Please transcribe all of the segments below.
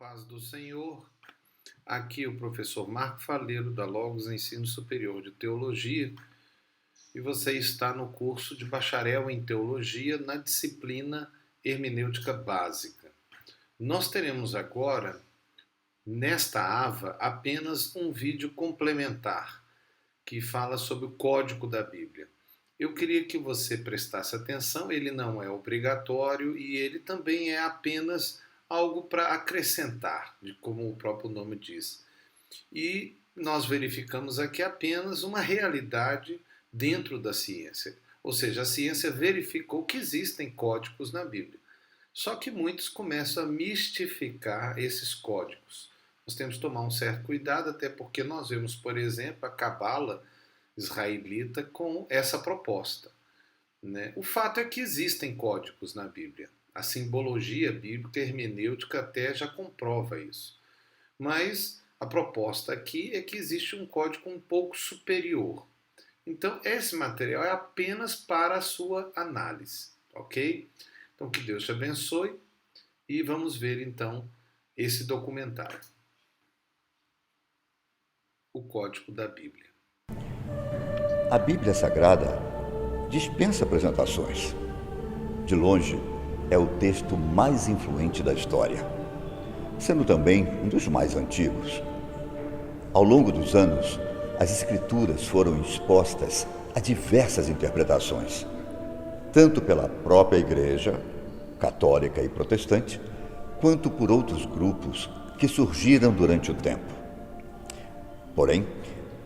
paz do Senhor. Aqui é o professor Marco Faleiro, da Logos Ensino Superior de Teologia, e você está no curso de bacharel em Teologia na disciplina Hermenêutica Básica. Nós teremos agora, nesta AVA, apenas um vídeo complementar, que fala sobre o código da Bíblia. Eu queria que você prestasse atenção, ele não é obrigatório e ele também é apenas algo para acrescentar, como o próprio nome diz. E nós verificamos aqui apenas uma realidade dentro da ciência. Ou seja, a ciência verificou que existem códigos na Bíblia. Só que muitos começam a mistificar esses códigos. Nós temos que tomar um certo cuidado, até porque nós vemos, por exemplo, a Cabala israelita com essa proposta, né? O fato é que existem códigos na Bíblia. A simbologia bíblica, a hermenêutica até já comprova isso. Mas a proposta aqui é que existe um código um pouco superior. Então, esse material é apenas para a sua análise, ok? Então, que Deus te abençoe e vamos ver, então, esse documentário. O Código da Bíblia. A Bíblia Sagrada dispensa apresentações. De longe, é o texto mais influente da história, sendo também um dos mais antigos. Ao longo dos anos, as Escrituras foram expostas a diversas interpretações, tanto pela própria Igreja, católica e protestante, quanto por outros grupos que surgiram durante o tempo. Porém,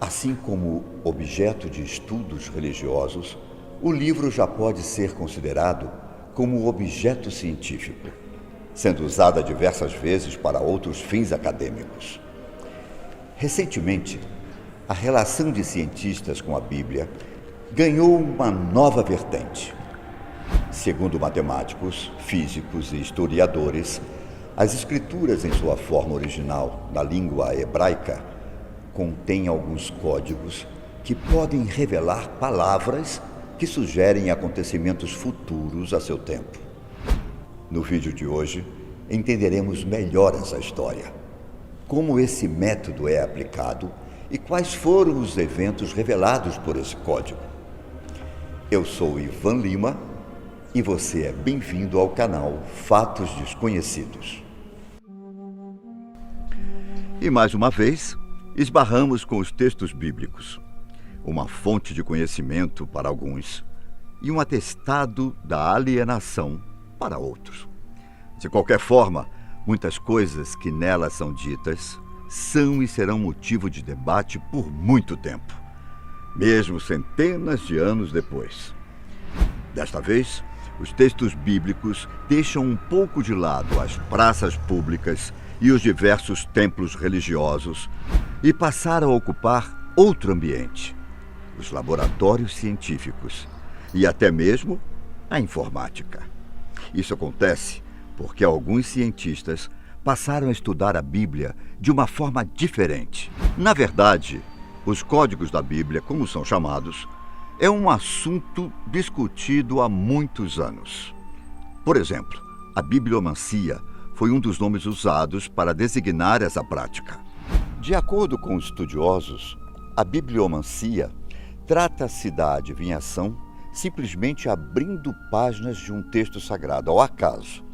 assim como objeto de estudos religiosos, o livro já pode ser considerado como objeto científico, sendo usada diversas vezes para outros fins acadêmicos. Recentemente, a relação de cientistas com a Bíblia ganhou uma nova vertente. Segundo matemáticos, físicos e historiadores, as Escrituras em sua forma original, na língua hebraica, contêm alguns códigos que podem revelar palavras que sugerem acontecimentos futuros a seu tempo. No vídeo de hoje, entenderemos melhor essa história, como esse método é aplicado e quais foram os eventos revelados por esse código. Eu sou Ivan Lima e você é bem-vindo ao canal Fatos Desconhecidos. E mais uma vez, esbarramos com os textos bíblicos, uma fonte de conhecimento para alguns e um atestado da alienação para outros. De qualquer forma, muitas coisas que nelas são ditas são e serão motivo de debate por muito tempo, mesmo centenas de anos depois. Desta vez, os textos bíblicos deixam um pouco de lado as praças públicas e os diversos templos religiosos e passaram a ocupar outro ambiente: os laboratórios científicos e até mesmo a informática. Isso acontece porque alguns cientistas passaram a estudar a Bíblia de uma forma diferente. Na verdade, os códigos da Bíblia, como são chamados, é um assunto discutido há muitos anos. Por exemplo, a bibliomancia foi um dos nomes usados para designar essa prática. De acordo com os estudiosos, a bibliomancia trata-se da adivinhação simplesmente abrindo páginas de um texto sagrado ao acaso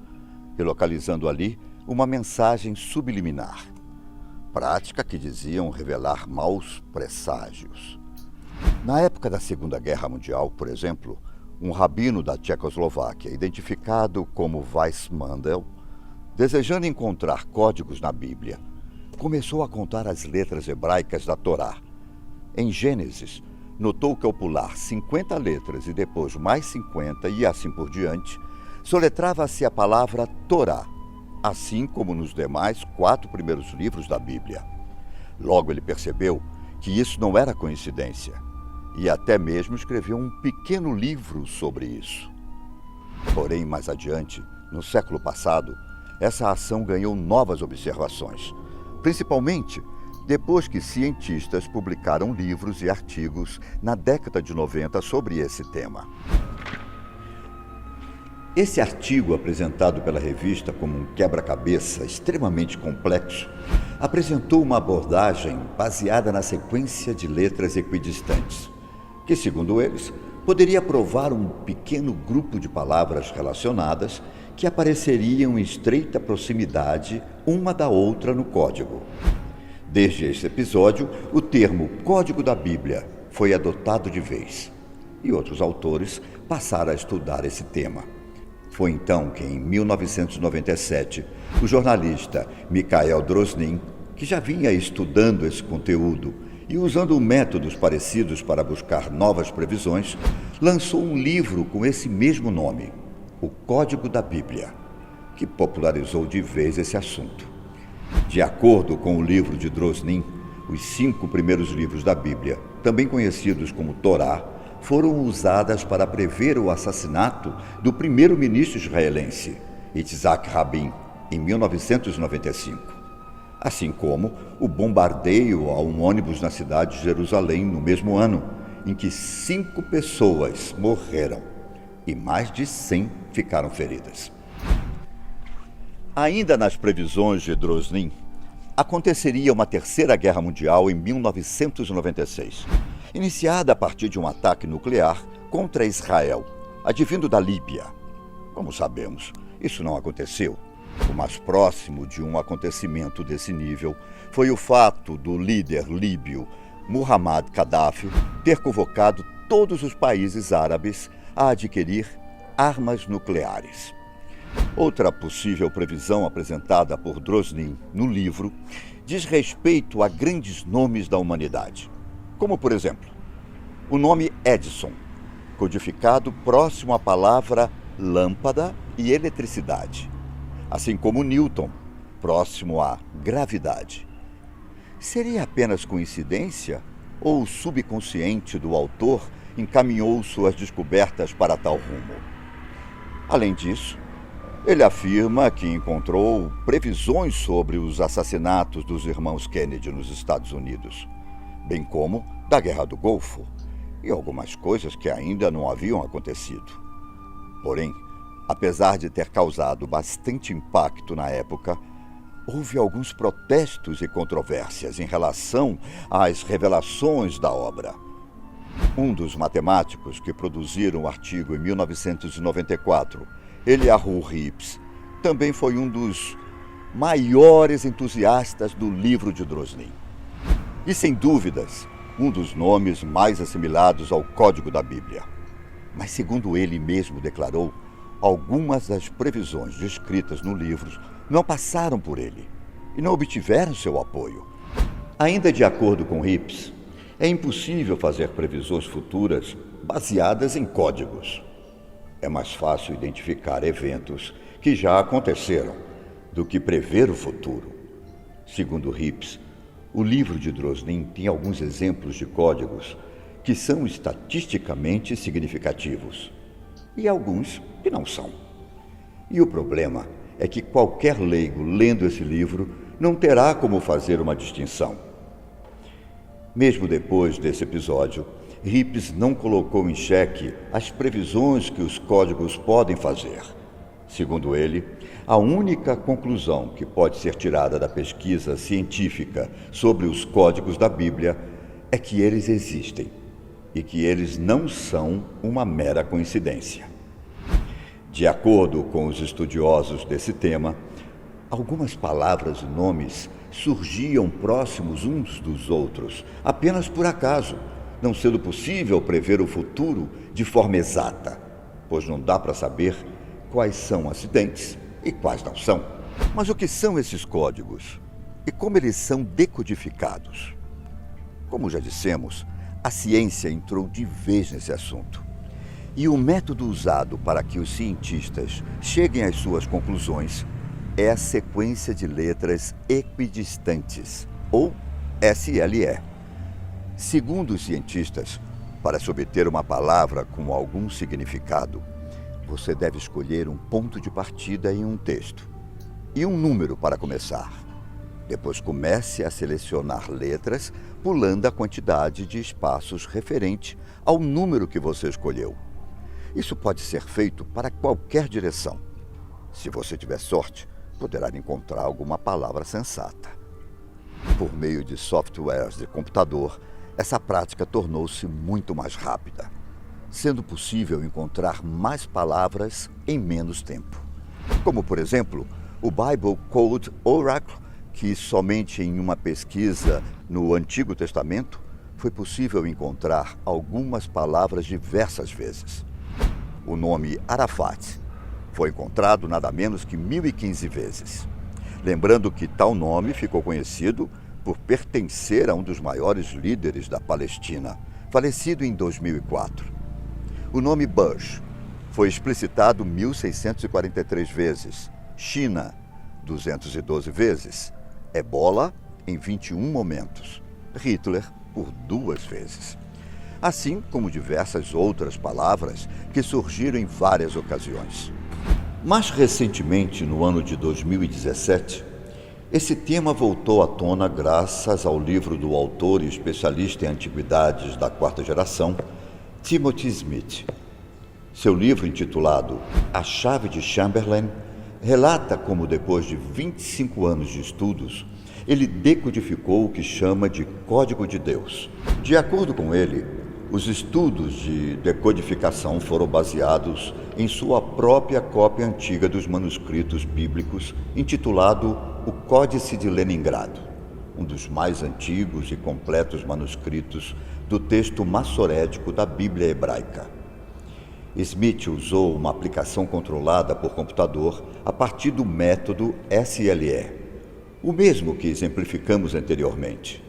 e localizando ali uma mensagem subliminar, prática que diziam revelar maus presságios. Na época da Segunda Guerra Mundial, por exemplo, um rabino da Tchecoslováquia, identificado como Weissmandel, desejando encontrar códigos na Bíblia, começou a contar as letras hebraicas da Torá. Em Gênesis, notou que ao pular 50 letras e depois mais 50 e assim por diante, soletrava-se a palavra Torá, assim como nos demais 4 primeiros livros da Bíblia. Logo ele percebeu que isso não era coincidência e até mesmo escreveu um pequeno livro sobre isso. Porém, mais adiante, no século passado, essa ação ganhou novas observações, principalmente depois que cientistas publicaram livros e artigos na década de 90 sobre esse tema. Esse artigo, apresentado pela revista como um quebra-cabeça extremamente complexo, apresentou uma abordagem baseada na sequência de letras equidistantes, que, segundo eles, poderia provar um pequeno grupo de palavras relacionadas que apareceriam em estreita proximidade uma da outra no código. Desde esse episódio, o termo Código da Bíblia foi adotado de vez, e outros autores passaram a estudar esse tema. Foi então que, em 1997, o jornalista Mikhail Drosnin, que já vinha estudando esse conteúdo e usando métodos parecidos para buscar novas previsões, lançou um livro com esse mesmo nome, O Código da Bíblia, que popularizou de vez esse assunto. De acordo com o livro de Drosnin, os 5 primeiros livros da Bíblia, também conhecidos como Torá, foram usadas para prever o assassinato do primeiro-ministro israelense, Yitzhak Rabin, em 1995. Assim como o bombardeio a um ônibus na cidade de Jerusalém no mesmo ano, em que 5 pessoas morreram e mais de 100 ficaram feridas. Ainda nas previsões de Drosnin, aconteceria uma terceira guerra mundial em 1996, iniciada a partir de um ataque nuclear contra Israel, advindo da Líbia. Como sabemos, isso não aconteceu. O mais próximo de um acontecimento desse nível foi o fato do líder líbio Muammar Gaddafi ter convocado todos os países árabes a adquirir armas nucleares. Outra possível previsão apresentada por Drosnin no livro diz respeito a grandes nomes da humanidade, como, por exemplo, o nome Edison, codificado próximo à palavra lâmpada e eletricidade, assim como Newton, próximo à gravidade. Seria apenas coincidência ou o subconsciente do autor encaminhou suas descobertas para tal rumo? Além disso, ele afirma que encontrou previsões sobre os assassinatos dos irmãos Kennedy nos Estados Unidos, bem como da Guerra do Golfo, e algumas coisas que ainda não haviam acontecido. Porém, apesar de ter causado bastante impacto na época, houve alguns protestos e controvérsias em relação às revelações da obra. Um dos matemáticos que produziram o artigo em 1994, Eliyahu Rips, também foi um dos maiores entusiastas do livro de Drosnin. E, sem dúvidas, um dos nomes mais assimilados ao Código da Bíblia. Mas, segundo ele mesmo declarou, algumas das previsões descritas no livro não passaram por ele e não obtiveram seu apoio. Ainda de acordo com Rips, é impossível fazer previsões futuras baseadas em códigos. É mais fácil identificar eventos que já aconteceram do que prever o futuro. Segundo Rips, o livro de Drosnin tem alguns exemplos de códigos que são estatisticamente significativos e alguns que não são. E o problema é que qualquer leigo lendo esse livro não terá como fazer uma distinção. Mesmo depois desse episódio, Rips não colocou em xeque as previsões que os códigos podem fazer. Segundo ele, a única conclusão que pode ser tirada da pesquisa científica sobre os códigos da Bíblia é que eles existem e que eles não são uma mera coincidência. De acordo com os estudiosos desse tema, algumas palavras e nomes surgiam próximos uns dos outros, apenas por acaso, não sendo possível prever o futuro de forma exata, pois não dá para saber quais são acidentes e quais não são. Mas o que são esses códigos? E como eles são decodificados? Como já dissemos, a ciência entrou de vez nesse assunto. E o método usado para que os cientistas cheguem às suas conclusões é a sequência de letras equidistantes, ou SLE. Segundo os cientistas, para se obter uma palavra com algum significado, você deve escolher um ponto de partida em um texto e um número para começar. Depois comece a selecionar letras, pulando a quantidade de espaços referente ao número que você escolheu. Isso pode ser feito para qualquer direção. Se você tiver sorte, poderá encontrar alguma palavra sensata. Por meio de softwares de computador, essa prática tornou-se muito mais rápida, sendo possível encontrar mais palavras em menos tempo. Como, por exemplo, o Bible Code Oracle, que somente em uma pesquisa no Antigo Testamento foi possível encontrar algumas palavras diversas vezes. O nome Arafat foi encontrado nada menos que 1015 vezes. Lembrando que tal nome ficou conhecido por pertencer a um dos maiores líderes da Palestina, falecido em 2004. O nome Bush foi explicitado 1643 vezes, China 212 vezes, Ebola em 21 momentos, Hitler por 2 vezes. Assim como diversas outras palavras que surgiram em várias ocasiões. Mais recentemente, no ano de 2017, esse tema voltou à tona graças ao livro do autor e especialista em antiguidades da quarta geração, Timothy Smith. Seu livro, intitulado A Chave de Chamberlain, relata como, depois de 25 anos de estudos, ele decodificou o que chama de Código de Deus. De acordo com ele, os estudos de decodificação foram baseados em sua própria cópia antiga dos manuscritos bíblicos, intitulado O Códice de Leningrado, um dos mais antigos e completos manuscritos do texto massorético da Bíblia hebraica. Smith usou uma aplicação controlada por computador a partir do método SLE, o mesmo que exemplificamos anteriormente,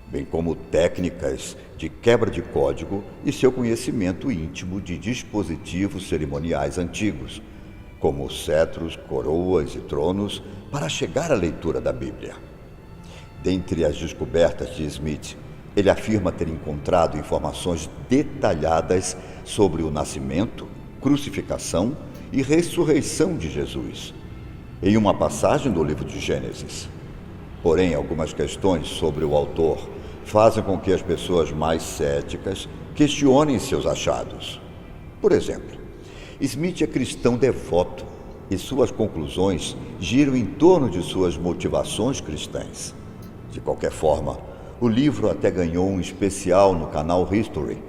bem como técnicas de quebra de código e seu conhecimento íntimo de dispositivos cerimoniais antigos, como cetros, coroas e tronos, para chegar à leitura da Bíblia. Dentre as descobertas de Smith, ele afirma ter encontrado informações detalhadas sobre o nascimento, crucificação e ressurreição de Jesus, em uma passagem do livro de Gênesis. Porém, algumas questões sobre o autor fazem com que as pessoas mais céticas questionem seus achados. Por exemplo, Smith é cristão devoto e suas conclusões giram em torno de suas motivações cristãs. De qualquer forma, o livro até ganhou um especial no canal History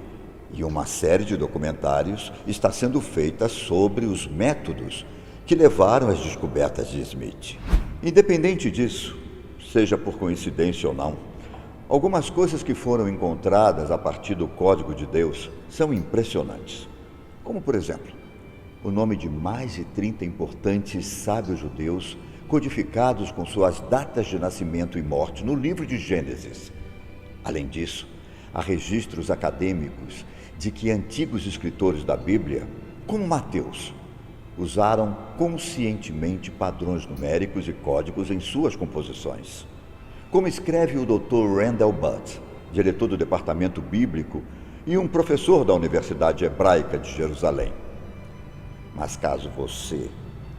e uma série de documentários está sendo feita sobre os métodos que levaram às descobertas de Smith. Independente disso, seja por coincidência ou não, algumas coisas que foram encontradas a partir do Código de Deus são impressionantes. Como, por exemplo, o nome de mais de 30 importantes sábios judeus codificados com suas datas de nascimento e morte no livro de Gênesis. Além disso, há registros acadêmicos de que antigos escritores da Bíblia, como Mateus, usaram conscientemente padrões numéricos e códigos em suas composições. Como escreve o Dr. Randall Budd, diretor do Departamento Bíblico e um professor da Universidade Hebraica de Jerusalém. Mas caso você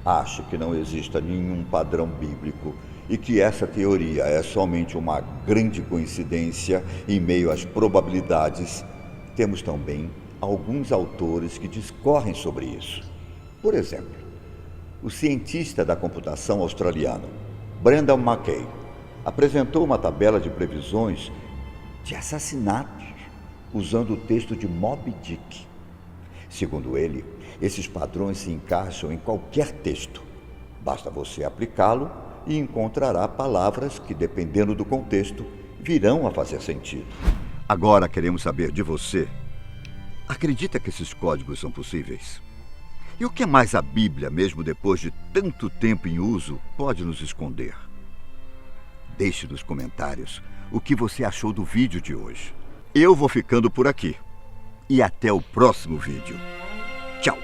ache que não exista nenhum padrão bíblico e que essa teoria é somente uma grande coincidência em meio às probabilidades, temos também alguns autores que discorrem sobre isso. Por exemplo, o cientista da computação australiano, Brendan McKay, apresentou uma tabela de previsões de assassinatos usando o texto de Moby Dick. Segundo ele, esses padrões se encaixam em qualquer texto. Basta você aplicá-lo e encontrará palavras que, dependendo do contexto, virão a fazer sentido. Agora queremos saber de você. Acredita que esses códigos são possíveis? E o que mais a Bíblia, mesmo depois de tanto tempo em uso, pode nos esconder? Deixe nos comentários o que você achou do vídeo de hoje. Eu vou ficando por aqui. E até o próximo vídeo. Tchau!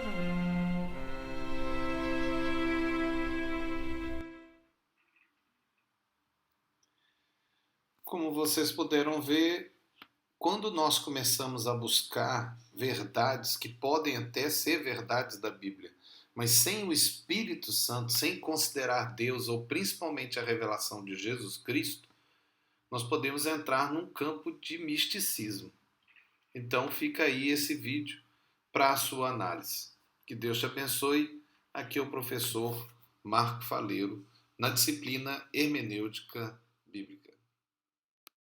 Como vocês puderam ver, quando nós começamos a buscar verdades que podem até ser verdades da Bíblia, mas sem o Espírito Santo, sem considerar Deus ou principalmente a revelação de Jesus Cristo, nós podemos entrar num campo de misticismo. Então fica aí esse vídeo para a sua análise. Que Deus te abençoe. Aqui é o professor Marco Faleiro, na disciplina Hermenêutica Bíblica.